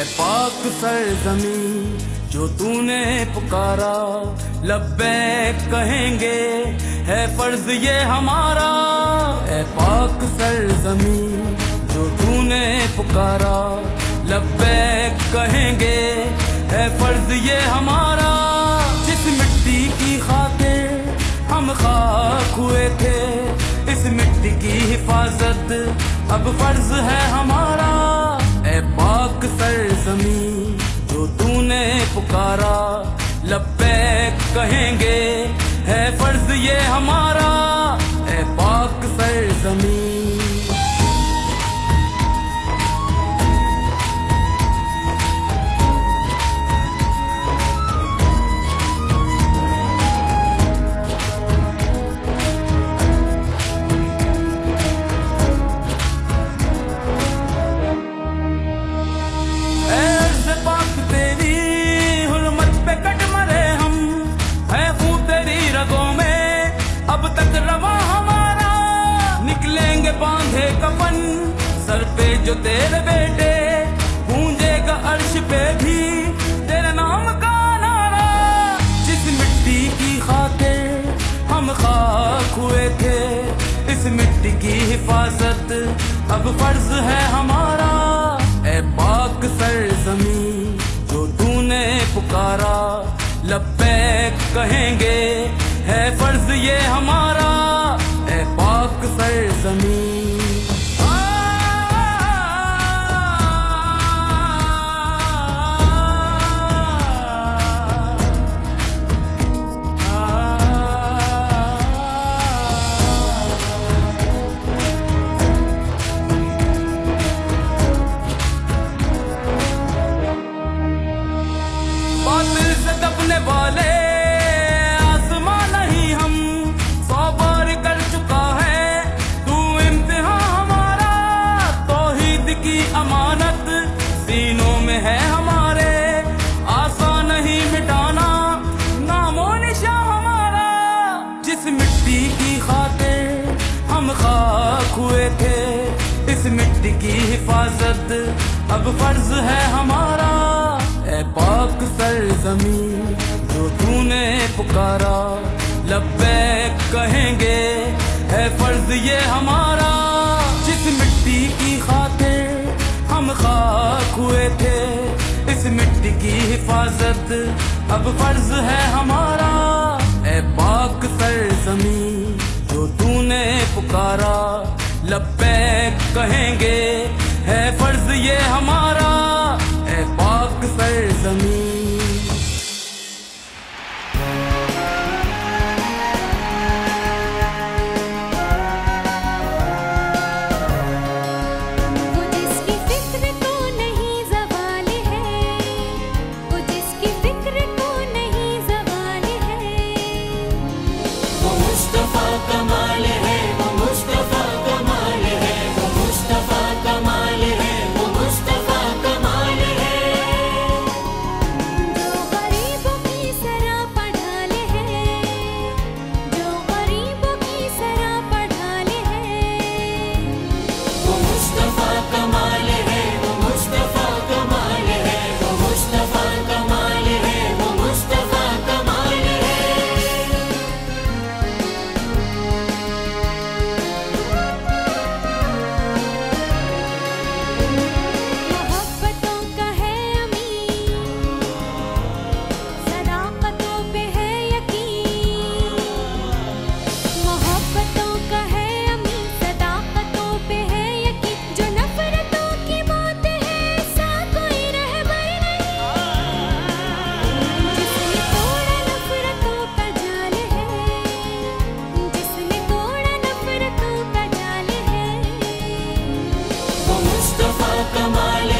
पाक सरज़मीं जो तूने पुकारा, लब्बैक कहेंगे है फर्ज ये हमारा। ऐ पाक सरज़मीं जो तूने पुकारा, लब्बैक कहेंगे है फर्ज ये हमारा। जिस मिट्टी की खातिर हम खाक हुए थे, इस मिट्टी की हिफाजत अब फर्ज है हमारा। ऐ पाक सरज़मीं जो तूने पुकारा, लब्बैक कहेंगे है फर्ज ये हमारा। ऐ पाक सरज़मीं बांधे कफन सर पे जो तेरे बेटे, गूंजेगा अर्श पे भी तेरे नाम का नारा। जिस मिट्टी की खातिर हम खाक हुए थे, इस मिट्टी की हिफाजत अब फर्ज है हमारा। ऐ पाक सरज़मीं जो तूने पुकारा, लब्बैक कहेंगे है फर्ज ये हमारा। ऐ पाक सरज़मीं बातिल से दबने वाले आसमां नहीं हम, 100 बार कर चुका है तू इम्तिहान हमारा। तौहीद की अमानत सीनों में है हमारे, आसान नहीं मिटाना नामो निशान हमारा। जिस मिट्टी की खातिर हम खाक हुए थे, इस मिट्टी की हिफाजत अब फर्ज है हमारा। ऐ पाक सरज़मीं जो तूने पुकारा, लब्बैक कहेंगे है फर्ज ये हमारा। जिस मिट्टी की खातिर हम खाक हुए थे, इस मिट्टी की हिफाजत अब फर्ज है हमारा। ऐ पाक सरज़मीं जो तूने पुकारा, लब्बैक कहेंगे है फर्ज ये हमारा। ऐ पाक सरज़मीं कमाल